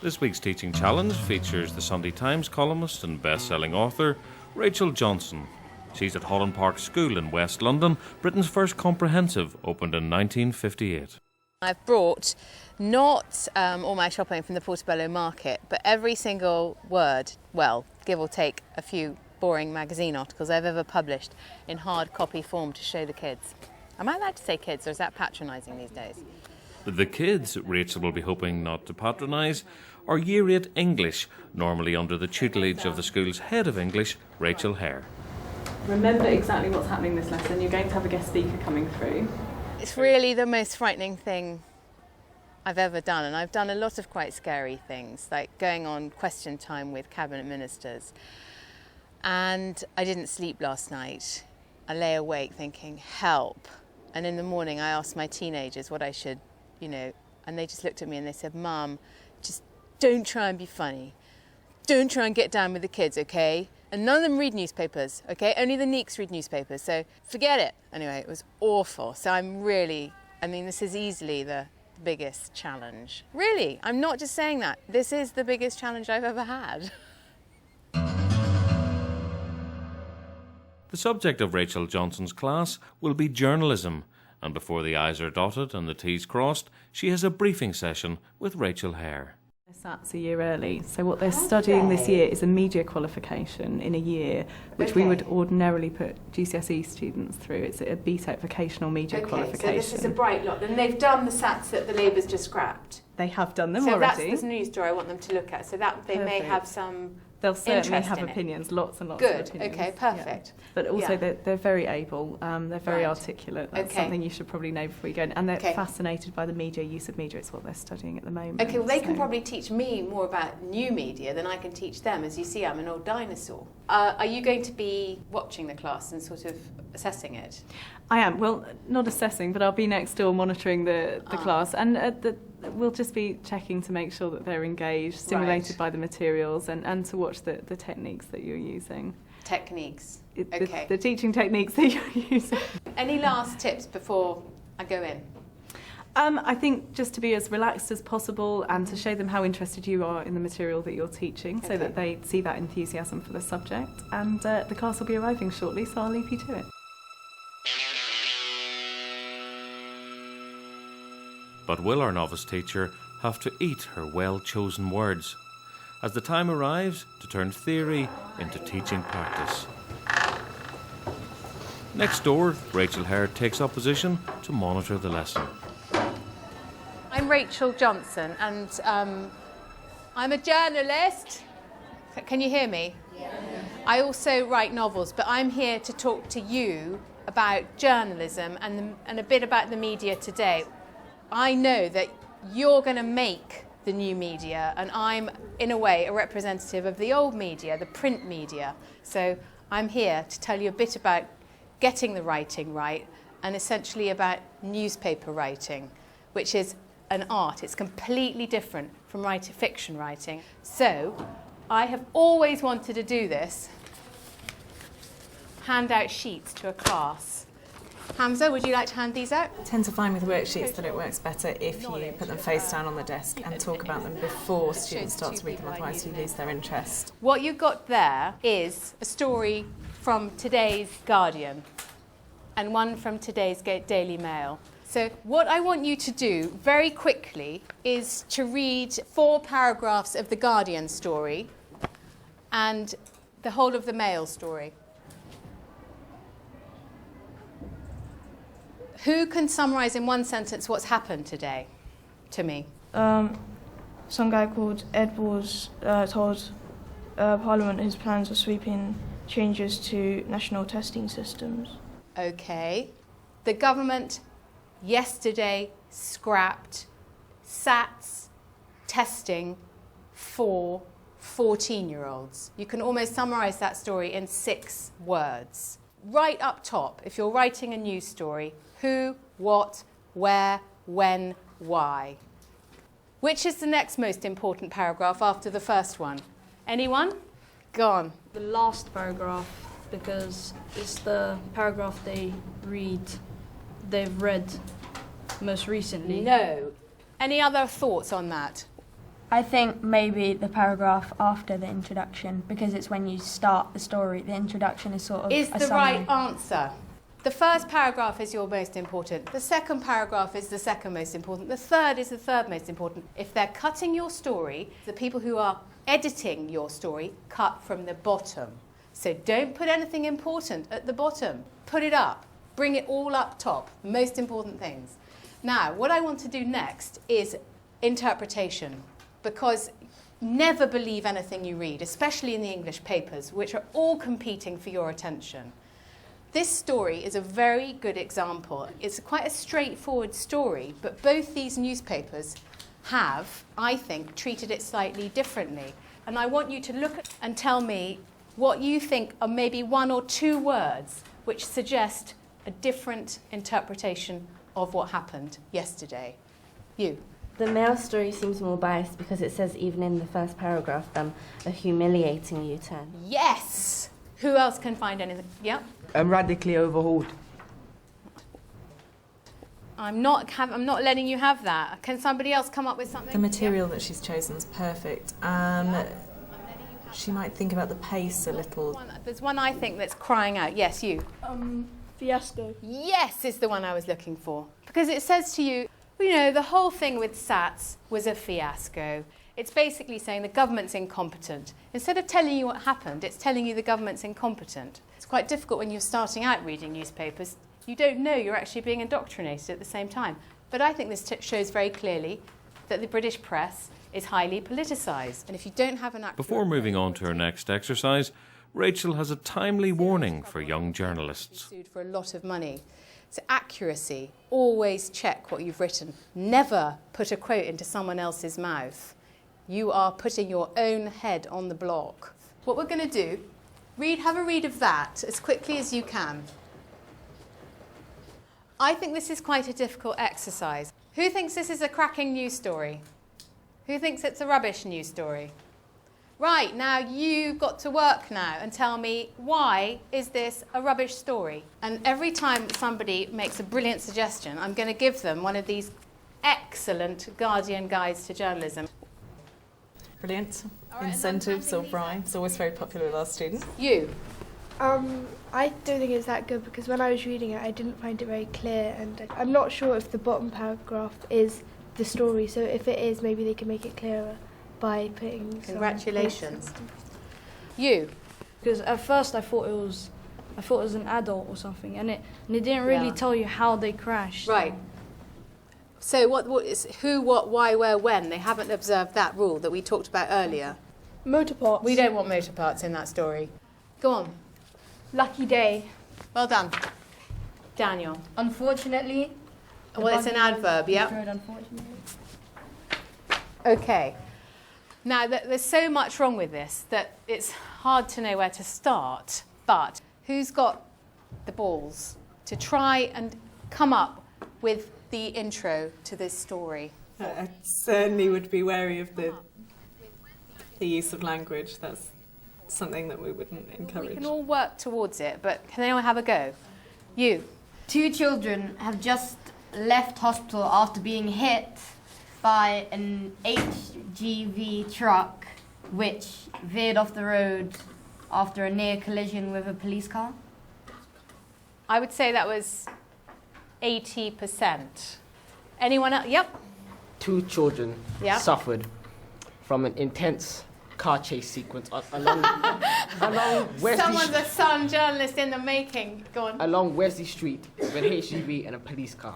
This week's Teaching Challenge features the Sunday Times columnist and best-selling author Rachel Johnson. She's at Holland Park School in West London, Britain's first comprehensive, opened in 1958. I've brought not all my shopping from the Portobello market, but every single word, well, give or take a few boring magazine articles I've ever published in hard copy form to show the kids. Am I allowed to say kids, or is that patronising these days? The kids Rachel will be hoping not to patronise are Year 8 English, normally under the tutelage of the school's head of English, Rachel Hare. Remember exactly what's happening this lesson. You're going to have a guest speaker coming through. It's really the most frightening thing I've ever done, and I've done a lot of quite scary things, like going on question time with cabinet ministers. And I didn't sleep last night. I lay awake thinking, help. And in the morning I asked my teenagers what I should, and they just looked at me and they said, Mum, just don't try and be funny. Don't try and get down with the kids, okay? And none of them read newspapers, okay? Only the Neeks read newspapers, so forget it. Anyway, it was awful. So this is easily the biggest challenge. Really, I'm not just saying that. This is the biggest challenge I've ever had. The subject of Rachel Johnson's class will be journalism, and before the I's are dotted and the T's crossed, she has a briefing session with Rachel Hare. That's a year early, so what they're studying this year is a media qualification in a year, which we would ordinarily put GCSE students through. It's a BTEC vocational media qualification. So this is a bright lot, and they've done the SATs that the Labour's just scrapped. They have done them already. So that's the news story I want them to look at, so that they may have some. They'll certainly have opinions, lots and lots of opinions. Good, okay, perfect. Yeah. But also they're very able, they're very articulate. That's something you should probably know before you go in. And they're fascinated by the media, use of media. It's what they're studying at the moment. Okay, well they can probably teach me more about new media than I can teach them. As you see, I'm an old dinosaur. Are you going to be watching the class and sort of assessing it? I am. Well, not assessing, but I'll be next door monitoring the class. And we'll just be checking to make sure that they're engaged, stimulated by the materials, and to watch the techniques that you're using. Techniques? The teaching techniques that you're using. Any last tips before I go in? I think just to be as relaxed as possible and to show them how interested you are in the material that you're teaching, so that they see that enthusiasm for the subject. And the class will be arriving shortly, so I'll leave you to it. But will our novice teacher have to eat her well-chosen words as the time arrives to turn theory into teaching practice? Next door, Rachel Hare takes up position to monitor the lesson. I'm Rachel Johnson, and I'm a journalist. Can you hear me? Yeah. I also write novels, but I'm here to talk to you about journalism and a bit about the media today. I know that you're going to make the new media, and I'm, in a way, a representative of the old media, the print media. So I'm here to tell you a bit about getting the writing right, and essentially about newspaper writing, which is an art. It's completely different from fiction writing. So I have always wanted to do this, hand out sheets to a class. Hamza, would you like to hand these out? I tend to find with worksheets that it works better if you put them face down on the desk and talk about them before students start to read them, otherwise you lose their interest. What you've got there is a story from today's Guardian and one from today's Daily Mail. So what I want you to do very quickly is to read 4 paragraphs of the Guardian story and the whole of the Mail story. Who can summarise in one sentence what's happened today to me? Some guy called Ed Balls told Parliament his plans for sweeping changes to national testing systems. Okay. The government yesterday scrapped SATs testing for 14-year-olds. You can almost summarise that story in 6 words. Right up top, if you're writing a news story, who, what, where, when, why. Which is the next most important paragraph after the first one? Anyone? Go on. The last paragraph, because it's the paragraph they've read most recently. No. Any other thoughts on that? I think maybe the paragraph after the introduction, because it's when you start the story. The introduction is sort of Is a the summary. right answer. The first paragraph is your most important. The second paragraph is the second most important. The third is the third most important. If they're cutting your story, the people who are editing your story cut from the bottom. So don't put anything important at the bottom. Put it up. Bring it all up top. Most important things. Now, what I want to do next is interpretation, because never believe anything you read, especially in the English papers, which are all competing for your attention. This story is a very good example. It's quite a straightforward story, but both these newspapers have, I think, treated it slightly differently. And I want you to look at and tell me what you think are maybe one or two words which suggest a different interpretation of what happened yesterday. You. The male story seems more biased because it says even in the first paragraph a humiliating U-turn. Yes! Who else can find anything? Yeah? Radically overhauled. I'm not letting you have that. Can somebody else come up with something? The material that she's chosen is perfect. She might think about the pace a little. There's one I think that's crying out. Yes, you. Fiasco. Yes is the one I was looking for. Because it says to you, you know, the whole thing with SATs was a fiasco. It's basically saying the government's incompetent. Instead of telling you what happened, it's telling you the government's incompetent. It's quite difficult when you're starting out reading newspapers. You don't know you're actually being indoctrinated at the same time. But I think this shows very clearly that the British press is highly politicised. And if you don't have an accurate... Before moving on to her next exercise, Rachel has a timely warning for young journalists. Sued for a lot of money. So accuracy, always check what you've written. Never put a quote into someone else's mouth. You are putting your own head on the block. What we're going to do, have a read of that as quickly as you can. I think this is quite a difficult exercise. Who thinks this is a cracking news story? Who thinks it's a rubbish news story? Right, now you've got to work now and tell me, why is this a rubbish story? And every time somebody makes a brilliant suggestion, I'm going to give them one of these excellent Guardian guides to journalism. Brilliant. Incentives or bribes, always very popular with our students. You. I don't think it's that good because when I was reading it, I didn't find it very clear, and I'm not sure if the bottom paragraph is the story. So if it is, maybe they can make it clearer by putting. Congratulations. You. Because at first I thought it was an adult or something, and it didn't really tell you how they crashed. Right. So what is who, what, why, where, when? They haven't observed that rule that we talked about earlier. Motor parts. We don't want motor parts in that story. Go on. Lucky day. Well done. Daniel. Unfortunately. Well, it's an adverb, yeah? Unfortunately. Okay. Now, there's so much wrong with this that it's hard to know where to start. But who's got the balls to try and come up with the intro to this story? I certainly would be wary of the use of language. That's something that we wouldn't encourage. We can all work towards it, but can anyone have a go? You. 2 children have just left hospital after being hit by an HGV truck which veered off the road after a near collision with a police car. I would say that was 80%. Anyone else? Yep. 2 children suffered from an intense car chase sequence along Wesley. Someone's a Sun journalist in the making. Go on. Along Wesley Street with an HGV and a police car.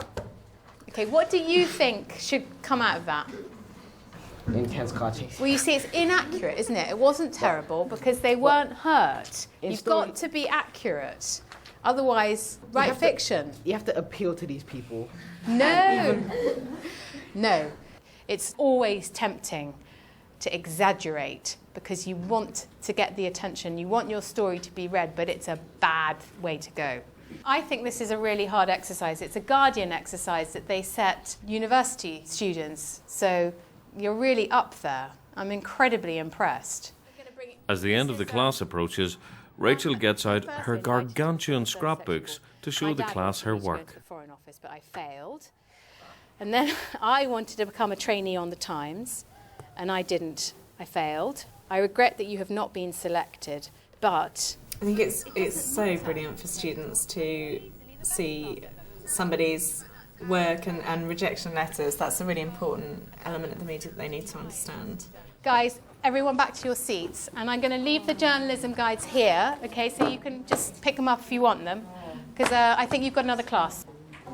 Okay, what do you think should come out of that? Intense car chase. Well, you see, it's inaccurate, isn't it? It wasn't terrible because they weren't hurt. You've got to be accurate. Otherwise, write fiction. You have to appeal to these people. No. No. It's always tempting to exaggerate because you want to get the attention. You want your story to be read, but it's a bad way to go. I think this is a really hard exercise. It's a Guardian exercise that they set university students. So you're really up there. I'm incredibly impressed. As the end of the class approaches, Rachel gets out her gargantuan scrapbooks to show the class her work. Foreign Office, but I failed. And then I wanted to become a trainee on the Times. and I didn't. I failed. I regret that you have not been selected, but I think it's so brilliant for students to see somebody's work and rejection letters. That's a really important element of the media that they need to understand. Guys, everyone back to your seats, and I'm going to leave the journalism guides here, okay, so you can just pick them up if you want them, because I think you've got another class.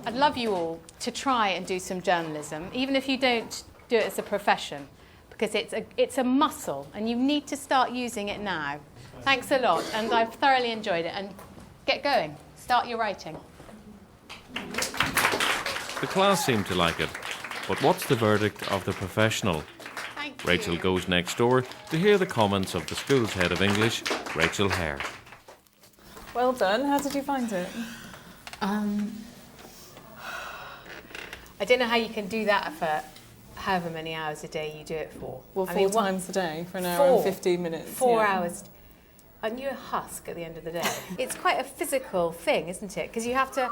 I'd love you all to try and do some journalism, even if you don't do it as a profession, because it's a muscle, and you need to start using it now. Thanks a lot, and I've thoroughly enjoyed it, and get going. Start your writing. The class seemed to like it, but what's the verdict of the professional? Rachel goes next door to hear the comments of the school's head of English, Rachel Hare. Well done. How did you find it? I don't know how you can do that for however many hours a day you do it for. Well, four times a day for an hour and 15 minutes. 4 hours. Aren't you a husk at the end of the day? It's quite a physical thing, isn't it? Because you have to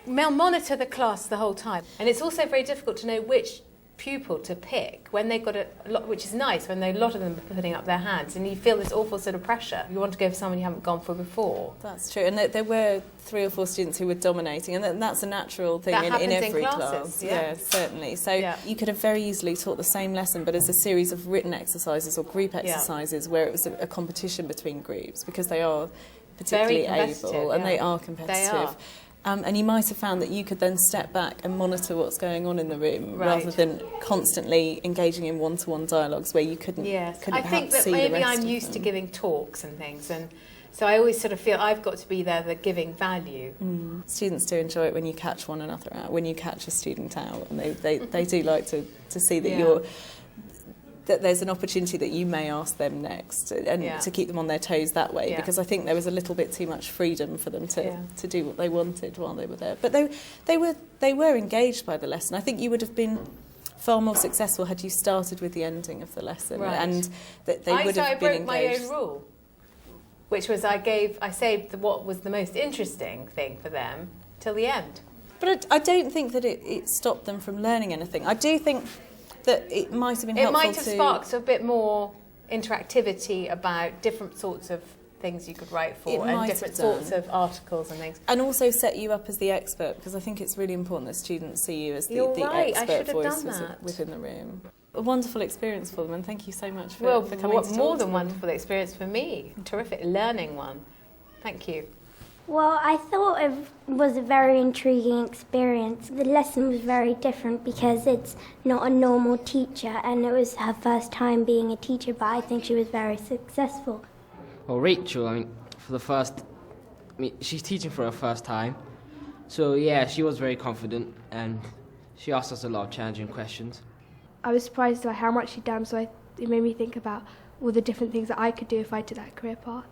monitor the class the whole time. And it's also very difficult to know which pupil to pick when they've got a lot, which is nice when a lot of them are putting up their hands and you feel this awful sort of pressure. You want to go for someone you haven't gone for before. That's true, and there were 3 or 4 students who were dominating, and that's a natural thing in every class. Yeah, certainly. So you could have very easily taught the same lesson, but as a series of written exercises or group exercises where it was a competition between groups, because they are particularly able and they are competitive. They are. And you might have found that you could then step back and monitor what's going on in the room rather than constantly engaging in one-to-one dialogues where you couldn't I think that maybe I'm used to giving talks and things, and so I always sort of feel I've got to be there, the giving value. Students do enjoy it when you catch one another out, when you catch a student out, and they do like to see that that there's an opportunity that you may ask them next, and to keep them on their toes that way, because I think there was a little bit too much freedom for them to do what they wanted while they were there. But they were engaged by the lesson. I think you would have been far more successful had you started with the ending of the lesson, and that they would have been engaged. I broke my own rule, which was I saved what was the most interesting thing for them till the end. But I don't think that it stopped them from learning anything. I do think that it might have been helpful. It might have sparked a bit more interactivity about different sorts of things you could write for and different sorts of articles and things. And also set you up as the expert, because I think it's really important that students see you as the expert voice within the room. A wonderful experience for them, and thank you so much for coming to talk to them. More than wonderful experience for me. A terrific learning one. Thank you. Well, I thought it was a very intriguing experience. The lesson was very different because it's not a normal teacher, and it was her first time being a teacher, but I think she was very successful. Well, Rachel, she's teaching for her first time. So, yeah, she was very confident, and she asked us a lot of challenging questions. I was surprised by how much she'd done, so it made me think about all the different things that I could do if I took that career path.